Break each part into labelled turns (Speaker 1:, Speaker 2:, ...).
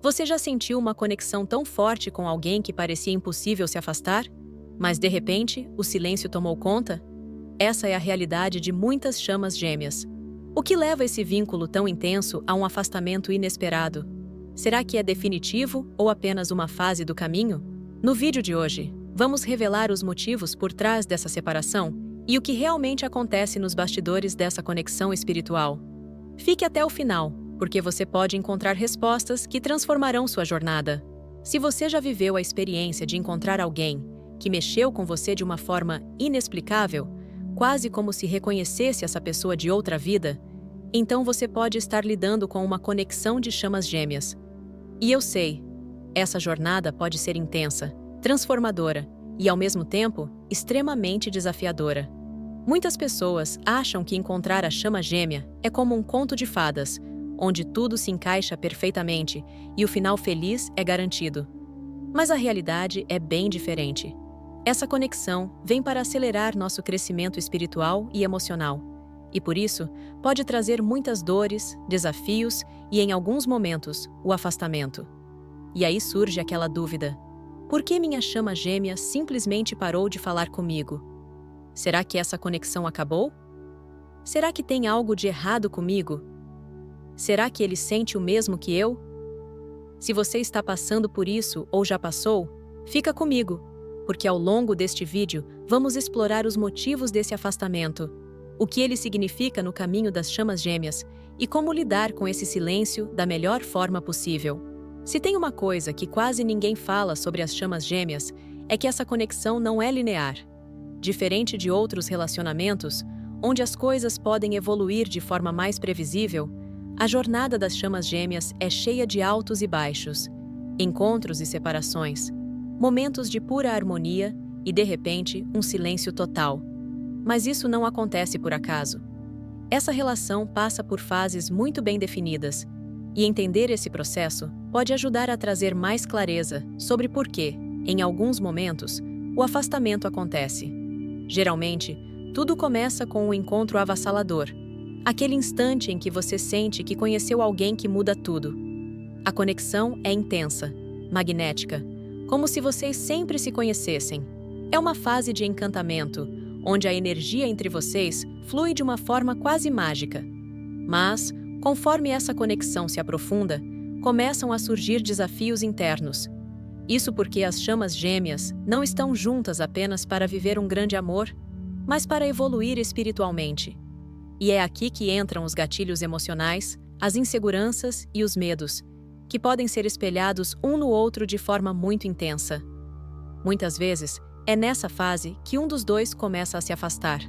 Speaker 1: Você já sentiu uma conexão tão forte com alguém que parecia impossível se afastar? Mas, de repente, o silêncio tomou conta? Essa é a realidade de muitas chamas gêmeas. O que leva esse vínculo tão intenso a um afastamento inesperado? Será que é definitivo ou apenas uma fase do caminho? No vídeo de hoje, vamos revelar os motivos por trás dessa separação e o que realmente acontece nos bastidores dessa conexão espiritual. Fique até o final, porque você pode encontrar respostas que transformarão sua jornada. Se você já viveu a experiência de encontrar alguém que mexeu com você de uma forma inexplicável, quase como se reconhecesse essa pessoa de outra vida, então você pode estar lidando com uma conexão de chamas gêmeas. E eu sei, essa jornada pode ser intensa, transformadora e, ao mesmo tempo, extremamente desafiadora. Muitas pessoas acham que encontrar a chama gêmea é como um conto de fadas, onde tudo se encaixa perfeitamente e o final feliz é garantido. Mas a realidade é bem diferente. Essa conexão vem para acelerar nosso crescimento espiritual e emocional, e por isso pode trazer muitas dores, desafios e, em alguns momentos, o afastamento. E aí surge aquela dúvida: por que minha chama gêmea simplesmente parou de falar comigo? Será que essa conexão acabou? Será que tem algo de errado comigo? Será que ele sente o mesmo que eu? Se você está passando por isso ou já passou, fica comigo, porque ao longo deste vídeo vamos explorar os motivos desse afastamento, o que ele significa no caminho das chamas gêmeas e como lidar com esse silêncio da melhor forma possível. Se tem uma coisa que quase ninguém fala sobre as chamas gêmeas, é que essa conexão não é linear. Diferente de outros relacionamentos, onde as coisas podem evoluir de forma mais previsível, a jornada das chamas gêmeas é cheia de altos e baixos, encontros e separações, momentos de pura harmonia e, de repente, um silêncio total. Mas isso não acontece por acaso. Essa relação passa por fases muito bem definidas, e entender esse processo pode ajudar a trazer mais clareza sobre por que, em alguns momentos, o afastamento acontece. Geralmente, tudo começa com um encontro avassalador, aquele instante em que você sente que conheceu alguém que muda tudo. A conexão é intensa, magnética, como se vocês sempre se conhecessem. É uma fase de encantamento, onde a energia entre vocês flui de uma forma quase mágica. Mas, conforme essa conexão se aprofunda, começam a surgir desafios internos. Isso porque as chamas gêmeas não estão juntas apenas para viver um grande amor, mas para evoluir espiritualmente. E é aqui que entram os gatilhos emocionais, as inseguranças e os medos, que podem ser espelhados um no outro de forma muito intensa. Muitas vezes, é nessa fase que um dos dois começa a se afastar.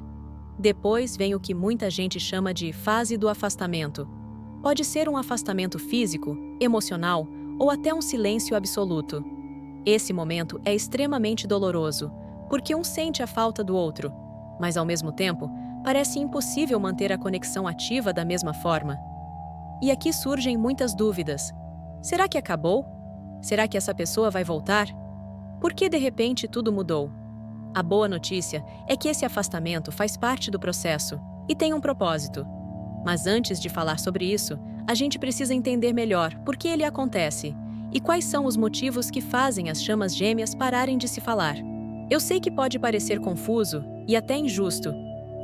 Speaker 1: Depois vem o que muita gente chama de fase do afastamento. Pode ser um afastamento físico, emocional ou até um silêncio absoluto. Esse momento é extremamente doloroso, porque um sente a falta do outro, mas ao mesmo tempo, parece impossível manter a conexão ativa da mesma forma. E aqui surgem muitas dúvidas. Será que acabou? Será que essa pessoa vai voltar? Por que de repente tudo mudou? A boa notícia é que esse afastamento faz parte do processo e tem um propósito. Mas antes de falar sobre isso, a gente precisa entender melhor por que ele acontece e quais são os motivos que fazem as chamas gêmeas pararem de se falar. Eu sei que pode parecer confuso e até injusto,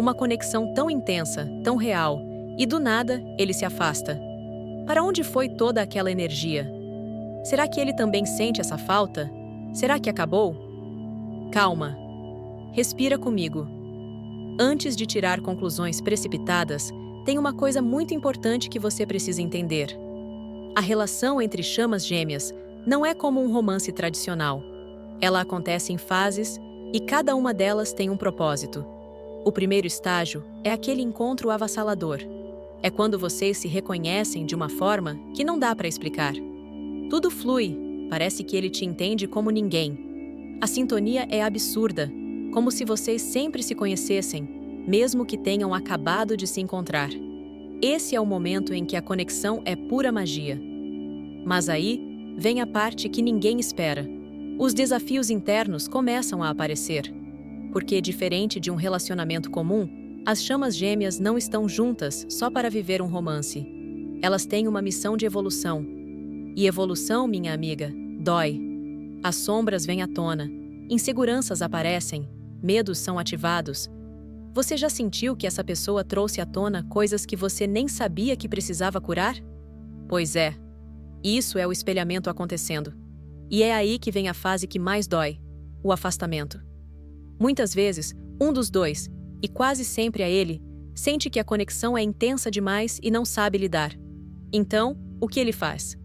Speaker 1: uma conexão tão intensa, tão real, e do nada ele se afasta. Para onde foi toda aquela energia? Será que ele também sente essa falta? Será que acabou? Calma. Respira comigo. Antes de tirar conclusões precipitadas, tem uma coisa muito importante que você precisa entender. A relação entre chamas gêmeas não é como um romance tradicional. Ela acontece em fases e cada uma delas tem um propósito. O primeiro estágio é aquele encontro avassalador. É quando vocês se reconhecem de uma forma que não dá para explicar. Tudo flui, parece que ele te entende como ninguém. A sintonia é absurda, como se vocês sempre se conhecessem, mesmo que tenham acabado de se encontrar. Esse é o momento em que a conexão é pura magia. Mas aí vem a parte que ninguém espera. Os desafios internos começam a aparecer. Porque, diferente de um relacionamento comum, as chamas gêmeas não estão juntas só para viver um romance. Elas têm uma missão de evolução. E evolução, minha amiga, dói. As sombras vêm à tona, inseguranças aparecem, medos são ativados. Você já sentiu que essa pessoa trouxe à tona coisas que você nem sabia que precisava curar? Pois é, isso é o espelhamento acontecendo. E é aí que vem a fase que mais dói: o afastamento. Muitas vezes, um dos dois, e quase sempre é ele, sente que a conexão é intensa demais e não sabe lidar. Então, o que ele faz?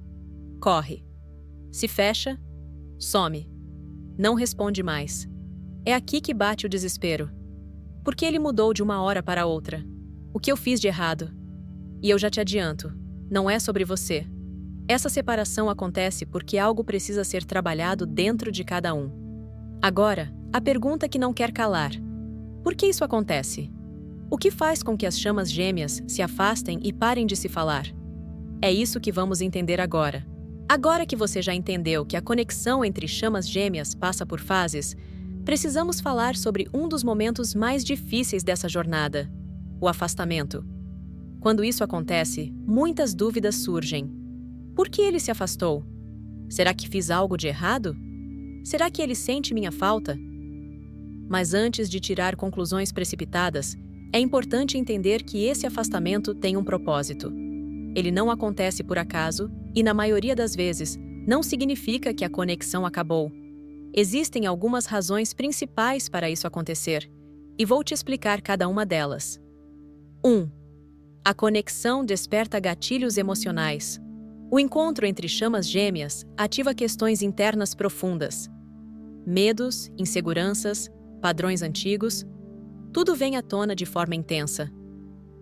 Speaker 1: Corre. Se fecha, some. Não responde mais. É aqui que bate o desespero. Porque ele mudou de uma hora para outra. O que eu fiz de errado? E eu já te adianto, não é sobre você. Essa separação acontece porque algo precisa ser trabalhado dentro de cada um. Agora, a pergunta que não quer calar: por que isso acontece? O que faz com que as chamas gêmeas se afastem e parem de se falar? É isso que vamos entender agora. Agora que você já entendeu que a conexão entre chamas gêmeas passa por fases, precisamos falar sobre um dos momentos mais difíceis dessa jornada: o afastamento. Quando isso acontece, muitas dúvidas surgem. Por que ele se afastou? Será que fiz algo de errado? Será que ele sente minha falta? Mas antes de tirar conclusões precipitadas, é importante entender que esse afastamento tem um propósito. Ele não acontece por acaso e, na maioria das vezes, não significa que a conexão acabou. Existem algumas razões principais para isso acontecer, e vou te explicar cada uma delas. 1. A conexão desperta gatilhos emocionais. O encontro entre chamas gêmeas ativa questões internas profundas. Medos, inseguranças, padrões antigos, tudo vem à tona de forma intensa.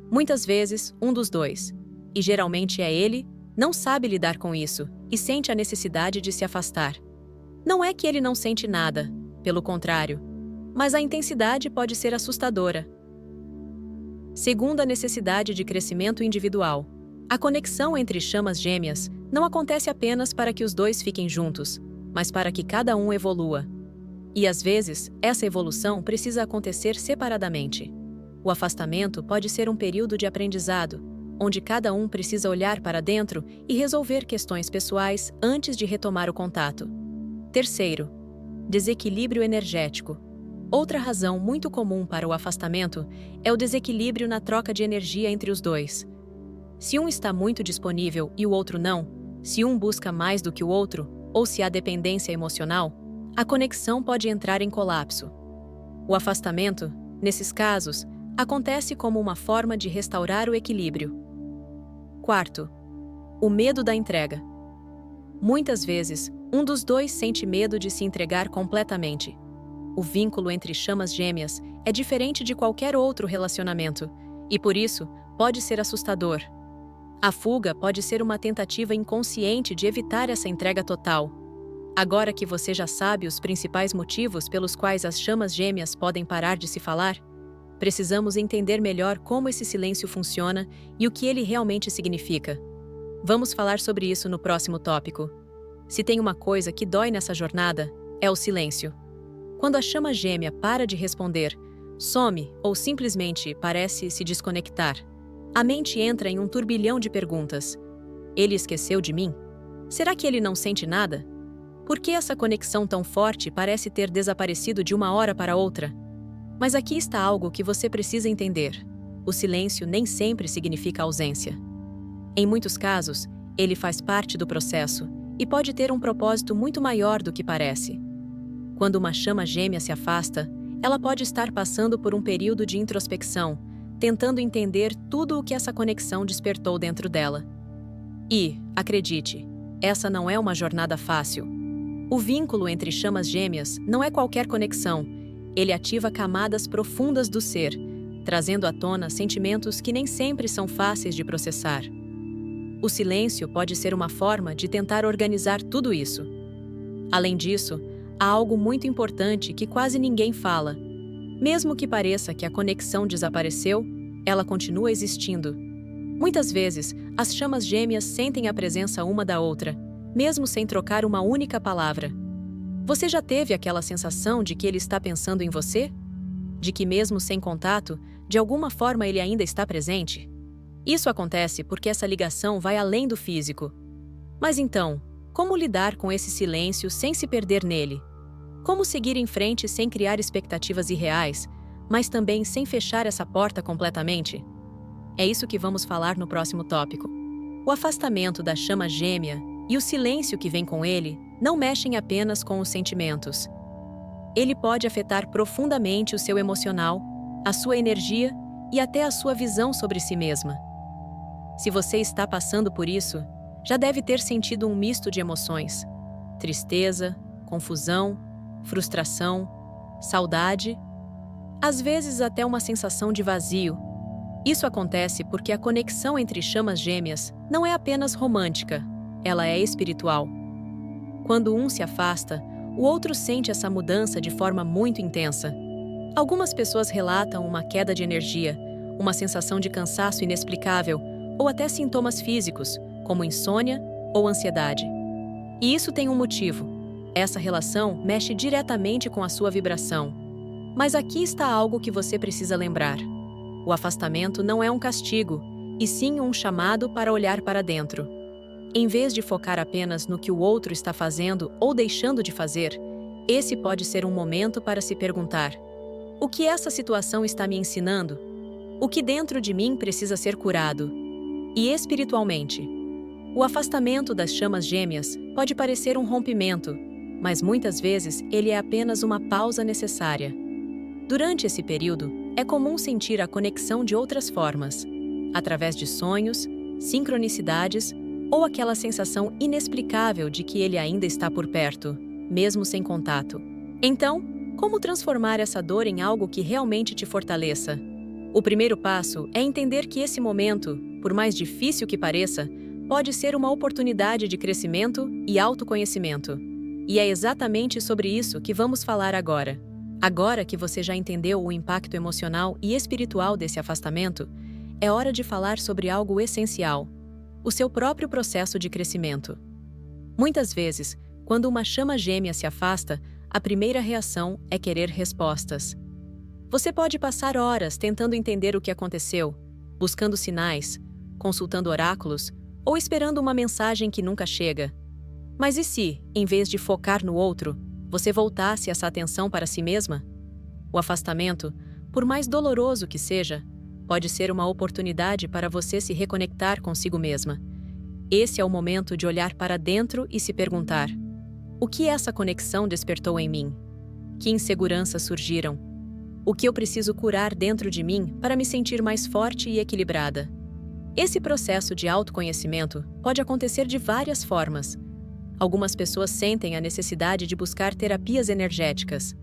Speaker 1: Muitas vezes, um dos dois, e geralmente é ele, não sabe lidar com isso e sente a necessidade de se afastar. Não é que ele não sente nada, pelo contrário, mas a intensidade pode ser assustadora. Segunda necessidade de crescimento individual. A conexão entre chamas gêmeas não acontece apenas para que os dois fiquem juntos, mas para que cada um evolua. E às vezes, essa evolução precisa acontecer separadamente. O afastamento pode ser um período de aprendizado, onde cada um precisa olhar para dentro e resolver questões pessoais antes de retomar o contato. Terceiro, desequilíbrio energético. Outra razão muito comum para o afastamento é o desequilíbrio na troca de energia entre os dois. Se um está muito disponível e o outro não, se um busca mais do que o outro, ou se há dependência emocional, a conexão pode entrar em colapso. O afastamento, nesses casos, acontece como uma forma de restaurar o equilíbrio. Quarto, o medo da entrega. Muitas vezes, um dos dois sente medo de se entregar completamente. O vínculo entre chamas gêmeas é diferente de qualquer outro relacionamento, e por isso pode ser assustador. A fuga pode ser uma tentativa inconsciente de evitar essa entrega total. Agora que você já sabe os principais motivos pelos quais as chamas gêmeas podem parar de se falar, precisamos entender melhor como esse silêncio funciona e o que ele realmente significa. Vamos falar sobre isso no próximo tópico. Se tem uma coisa que dói nessa jornada, é o silêncio. Quando a chama gêmea para de responder, some ou simplesmente parece se desconectar, a mente entra em um turbilhão de perguntas. Ele esqueceu de mim? Será que ele não sente nada? Por que essa conexão tão forte parece ter desaparecido de uma hora para outra? Mas aqui está algo que você precisa entender. O silêncio nem sempre significa ausência. Em muitos casos, ele faz parte do processo e pode ter um propósito muito maior do que parece. Quando uma chama gêmea se afasta, ela pode estar passando por um período de introspecção, tentando entender tudo o que essa conexão despertou dentro dela. E, acredite, essa não é uma jornada fácil. O vínculo entre chamas gêmeas não é qualquer conexão. Ele ativa camadas profundas do ser, trazendo à tona sentimentos que nem sempre são fáceis de processar. O silêncio pode ser uma forma de tentar organizar tudo isso. Além disso, há algo muito importante que quase ninguém fala. Mesmo que pareça que a conexão desapareceu, ela continua existindo. Muitas vezes, as chamas gêmeas sentem a presença uma da outra, mesmo sem trocar uma única palavra. Você já teve aquela sensação de que ele está pensando em você? De que mesmo sem contato, de alguma forma ele ainda está presente? Isso acontece porque essa ligação vai além do físico. Mas então, como lidar com esse silêncio sem se perder nele? Como seguir em frente sem criar expectativas irreais, mas também sem fechar essa porta completamente? É isso que vamos falar no próximo tópico. O afastamento da chama gêmea e o silêncio que vem com ele não mexem apenas com os sentimentos. Ele pode afetar profundamente o seu emocional, a sua energia e até a sua visão sobre si mesma. Se você está passando por isso, já deve ter sentido um misto de emoções: tristeza, confusão, frustração, saudade, às vezes até uma sensação de vazio. Isso acontece porque a conexão entre chamas gêmeas não é apenas romântica, ela é espiritual. Quando um se afasta, o outro sente essa mudança de forma muito intensa. Algumas pessoas relatam uma queda de energia, uma sensação de cansaço inexplicável ou até sintomas físicos, como insônia ou ansiedade. E isso tem um motivo. Essa relação mexe diretamente com a sua vibração. Mas aqui está algo que você precisa lembrar. O afastamento não é um castigo, e sim um chamado para olhar para dentro. Em vez de focar apenas no que o outro está fazendo ou deixando de fazer, esse pode ser um momento para se perguntar: o que essa situação está me ensinando? O que dentro de mim precisa ser curado? E espiritualmente? O afastamento das chamas gêmeas pode parecer um rompimento, mas muitas vezes ele é apenas uma pausa necessária. Durante esse período, é comum sentir a conexão de outras formas, através de sonhos, sincronicidades ou aquela sensação inexplicável de que ele ainda está por perto, mesmo sem contato. Então, como transformar essa dor em algo que realmente te fortaleça? O primeiro passo é entender que esse momento, por mais difícil que pareça, pode ser uma oportunidade de crescimento e autoconhecimento. E é exatamente sobre isso que vamos falar agora. Agora que você já entendeu o impacto emocional e espiritual desse afastamento, é hora de falar sobre algo essencial: o seu próprio processo de crescimento. Muitas vezes, quando uma chama gêmea se afasta, a primeira reação é querer respostas. Você pode passar horas tentando entender o que aconteceu, buscando sinais, consultando oráculos ou esperando uma mensagem que nunca chega. Mas e se, em vez de focar no outro, você voltasse essa atenção para si mesma? O afastamento, por mais doloroso que seja, pode ser uma oportunidade para você se reconectar consigo mesma. Esse é o momento de olhar para dentro e se perguntar: o que essa conexão despertou em mim? Que inseguranças surgiram? O que eu preciso curar dentro de mim para me sentir mais forte e equilibrada? Esse processo de autoconhecimento pode acontecer de várias formas. Algumas pessoas sentem a necessidade de buscar terapias energéticas.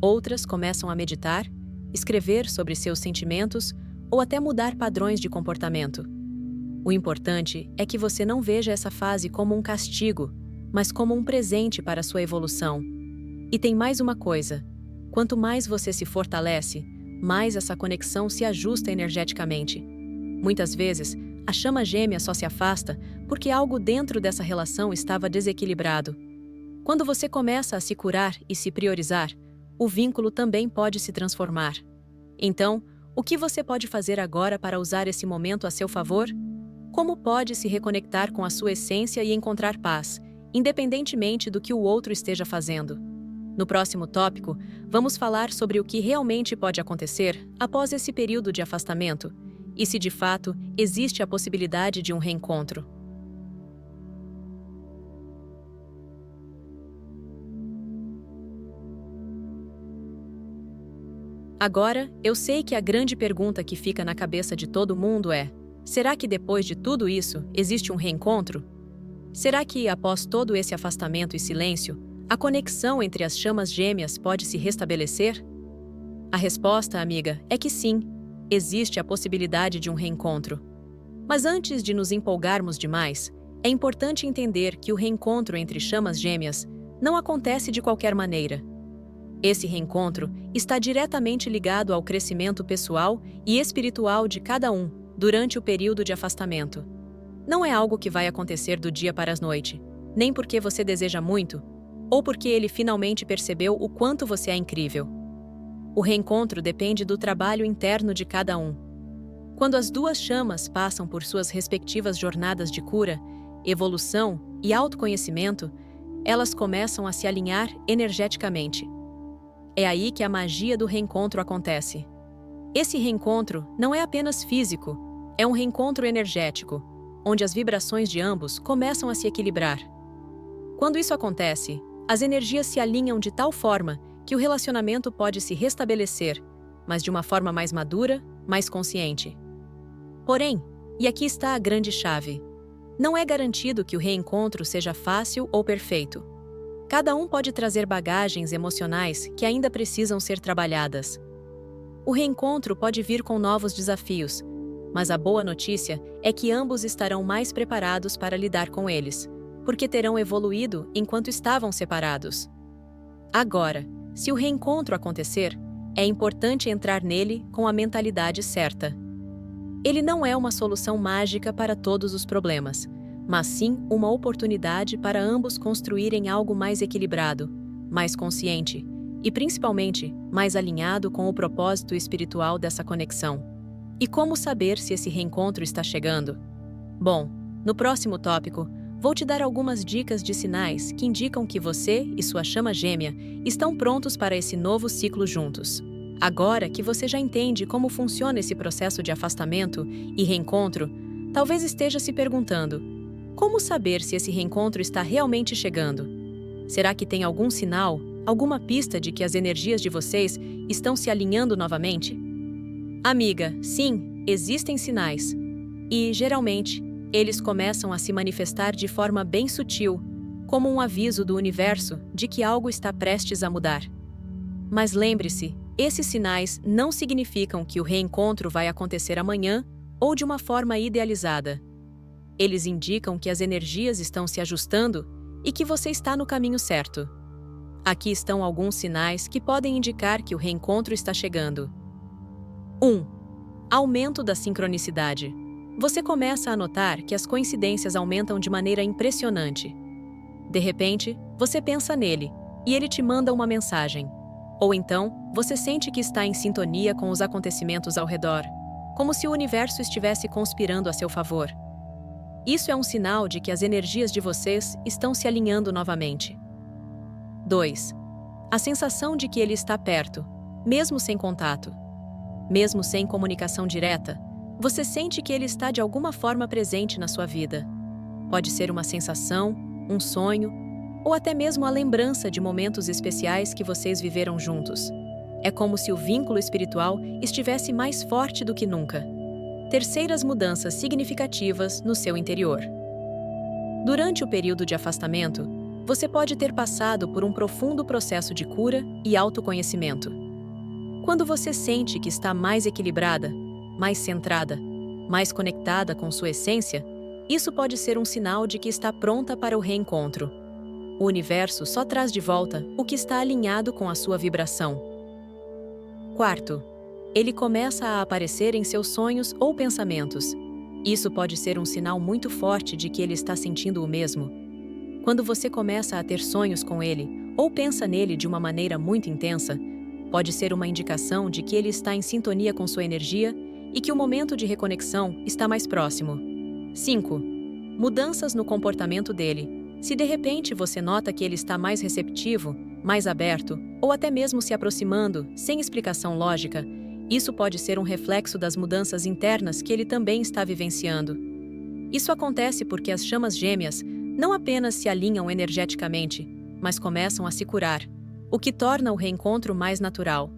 Speaker 1: Outras começam a meditar, escrever sobre seus sentimentos ou até mudar padrões de comportamento. O importante é que você não veja essa fase como um castigo, mas como um presente para a sua evolução. E tem mais uma coisa: quanto mais você se fortalece, mais essa conexão se ajusta energeticamente. Muitas vezes, a chama gêmea só se afasta porque algo dentro dessa relação estava desequilibrado. Quando você começa a se curar e se priorizar, o vínculo também pode se transformar. Então, o que você pode fazer agora para usar esse momento a seu favor? Como pode se reconectar com a sua essência e encontrar paz, independentemente do que o outro esteja fazendo? No próximo tópico, vamos falar sobre o que realmente pode acontecer após esse período de afastamento e se de fato existe a possibilidade de um reencontro. Agora, eu sei que a grande pergunta que fica na cabeça de todo mundo é: será que depois de tudo isso existe um reencontro? Será que, após todo esse afastamento e silêncio, a conexão entre as chamas gêmeas pode se restabelecer? A resposta, amiga, é que sim, existe a possibilidade de um reencontro. Mas antes de nos empolgarmos demais, é importante entender que o reencontro entre chamas gêmeas não acontece de qualquer maneira. Esse reencontro está diretamente ligado ao crescimento pessoal e espiritual de cada um durante o período de afastamento. Não é algo que vai acontecer do dia para a noite, nem porque você deseja muito, ou porque ele finalmente percebeu o quanto você é incrível. O reencontro depende do trabalho interno de cada um. Quando as duas chamas passam por suas respectivas jornadas de cura, evolução e autoconhecimento, elas começam a se alinhar energeticamente. É aí que a magia do reencontro acontece. Esse reencontro não é apenas físico, é um reencontro energético, onde as vibrações de ambos começam a se equilibrar. Quando isso acontece, as energias se alinham de tal forma que o relacionamento pode se restabelecer, mas de uma forma mais madura, mais consciente. Porém, e aqui está a grande chave, não é garantido que o reencontro seja fácil ou perfeito. Cada um pode trazer bagagens emocionais que ainda precisam ser trabalhadas. O reencontro pode vir com novos desafios, mas a boa notícia é que ambos estarão mais preparados para lidar com eles, porque terão evoluído enquanto estavam separados. Agora, se o reencontro acontecer, é importante entrar nele com a mentalidade certa. Ele não é uma solução mágica para todos os problemas, mas sim uma oportunidade para ambos construírem algo mais equilibrado, mais consciente e, principalmente, mais alinhado com o propósito espiritual dessa conexão. E como saber se esse reencontro está chegando? Bom, no próximo tópico, vou te dar algumas dicas de sinais que indicam que você e sua chama gêmea estão prontos para esse novo ciclo juntos. Agora que você já entende como funciona esse processo de afastamento e reencontro, talvez esteja se perguntando: como saber se esse reencontro está realmente chegando? Será que tem algum sinal, alguma pista de que as energias de vocês estão se alinhando novamente? Amiga, sim, existem sinais. E, geralmente, eles começam a se manifestar de forma bem sutil, como um aviso do universo de que algo está prestes a mudar. Mas lembre-se, esses sinais não significam que o reencontro vai acontecer amanhã ou de uma forma idealizada. Eles indicam que as energias estão se ajustando e que você está no caminho certo. Aqui estão alguns sinais que podem indicar que o reencontro está chegando. 1. Aumento da sincronicidade. Você começa a notar que as coincidências aumentam de maneira impressionante. De repente, você pensa nele e ele te manda uma mensagem. Ou então, você sente que está em sintonia com os acontecimentos ao redor, como se o universo estivesse conspirando a seu favor. Isso é um sinal de que as energias de vocês estão se alinhando novamente. 2. A sensação de que ele está perto, mesmo sem contato. Mesmo sem comunicação direta, você sente que ele está de alguma forma presente na sua vida. Pode ser uma sensação, um sonho, ou até mesmo a lembrança de momentos especiais que vocês viveram juntos. É como se o vínculo espiritual estivesse mais forte do que nunca. Terceiras mudanças significativas no seu interior. Durante o período de afastamento, você pode ter passado por um profundo processo de cura e autoconhecimento. Quando você sente que está mais equilibrada, mais centrada, mais conectada com sua essência, isso pode ser um sinal de que está pronta para o reencontro. O universo só traz de volta o que está alinhado com a sua vibração. 4. Ele começa a aparecer em seus sonhos ou pensamentos. Isso pode ser um sinal muito forte de que ele está sentindo o mesmo. Quando você começa a ter sonhos com ele, ou pensa nele de uma maneira muito intensa, pode ser uma indicação de que ele está em sintonia com sua energia e que o momento de reconexão está mais próximo. 5. Mudanças no comportamento dele. Se de repente você nota que ele está mais receptivo, mais aberto, ou até mesmo se aproximando, sem explicação lógica, isso pode ser um reflexo das mudanças internas que ele também está vivenciando. Isso acontece porque as chamas gêmeas não apenas se alinham energeticamente, mas começam a se curar, o que torna o reencontro mais natural.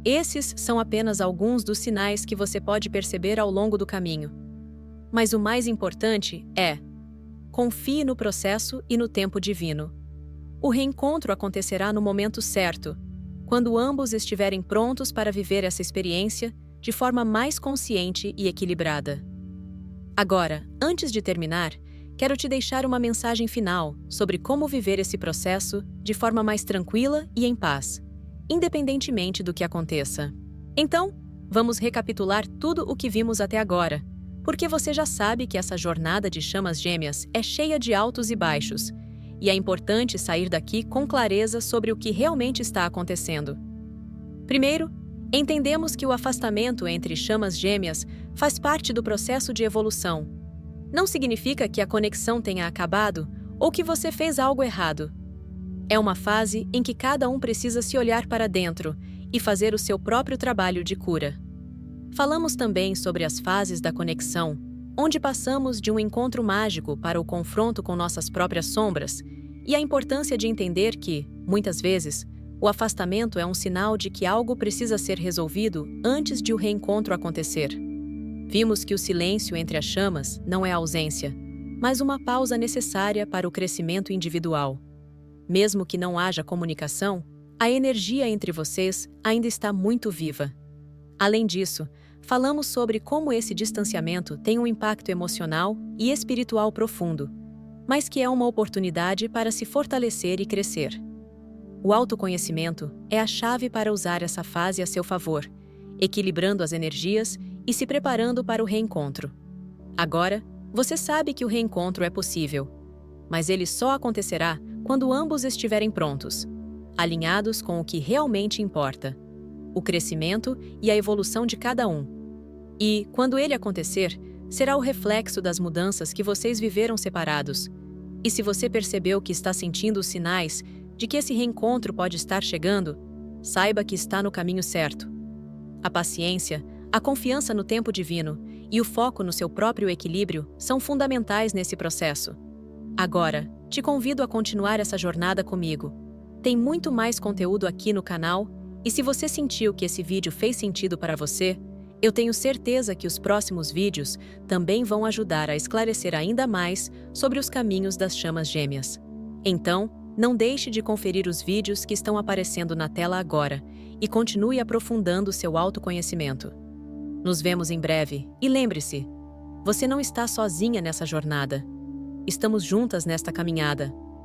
Speaker 1: Esses são apenas alguns dos sinais que você pode perceber ao longo do caminho. Mas o mais importante é: confie no processo e no tempo divino. O reencontro acontecerá no momento certo, quando ambos estiverem prontos para viver essa experiência de forma mais consciente e equilibrada. Agora, antes de terminar, quero te deixar uma mensagem final sobre como viver esse processo de forma mais tranquila e em paz, independentemente do que aconteça. Então, vamos recapitular tudo o que vimos até agora, porque você já sabe que essa jornada de chamas gêmeas é cheia de altos e baixos, e é importante sair daqui com clareza sobre o que realmente está acontecendo. Primeiro, entendemos que o afastamento entre chamas gêmeas faz parte do processo de evolução. Não significa que a conexão tenha acabado ou que você fez algo errado. É uma fase em que cada um precisa se olhar para dentro e fazer o seu próprio trabalho de cura. Falamos também sobre as fases da conexão, onde passamos de um encontro mágico para o confronto com nossas próprias sombras, e a importância de entender que, muitas vezes, o afastamento é um sinal de que algo precisa ser resolvido antes de o reencontro acontecer. Vimos que o silêncio entre as chamas não é ausência, mas uma pausa necessária para o crescimento individual. Mesmo que não haja comunicação, a energia entre vocês ainda está muito viva. Além disso, falamos sobre como esse distanciamento tem um impacto emocional e espiritual profundo, mas que é uma oportunidade para se fortalecer e crescer. O autoconhecimento é a chave para usar essa fase a seu favor, equilibrando as energias e se preparando para o reencontro. Agora, você sabe que o reencontro é possível, mas ele só acontecerá quando ambos estiverem prontos, alinhados com o que realmente importa: o crescimento e a evolução de cada um. E, quando ele acontecer, será o reflexo das mudanças que vocês viveram separados. E se você percebeu que está sentindo os sinais de que esse reencontro pode estar chegando, saiba que está no caminho certo. A paciência, a confiança no tempo divino e o foco no seu próprio equilíbrio são fundamentais nesse processo. Agora, te convido a continuar essa jornada comigo. Tem muito mais conteúdo aqui no canal, e se você sentiu que esse vídeo fez sentido para você, eu tenho certeza que os próximos vídeos também vão ajudar a esclarecer ainda mais sobre os caminhos das chamas gêmeas. Então, não deixe de conferir os vídeos que estão aparecendo na tela agora e continue aprofundando seu autoconhecimento. Nos vemos em breve e lembre-se, você não está sozinha nessa jornada. Estamos juntas nesta caminhada.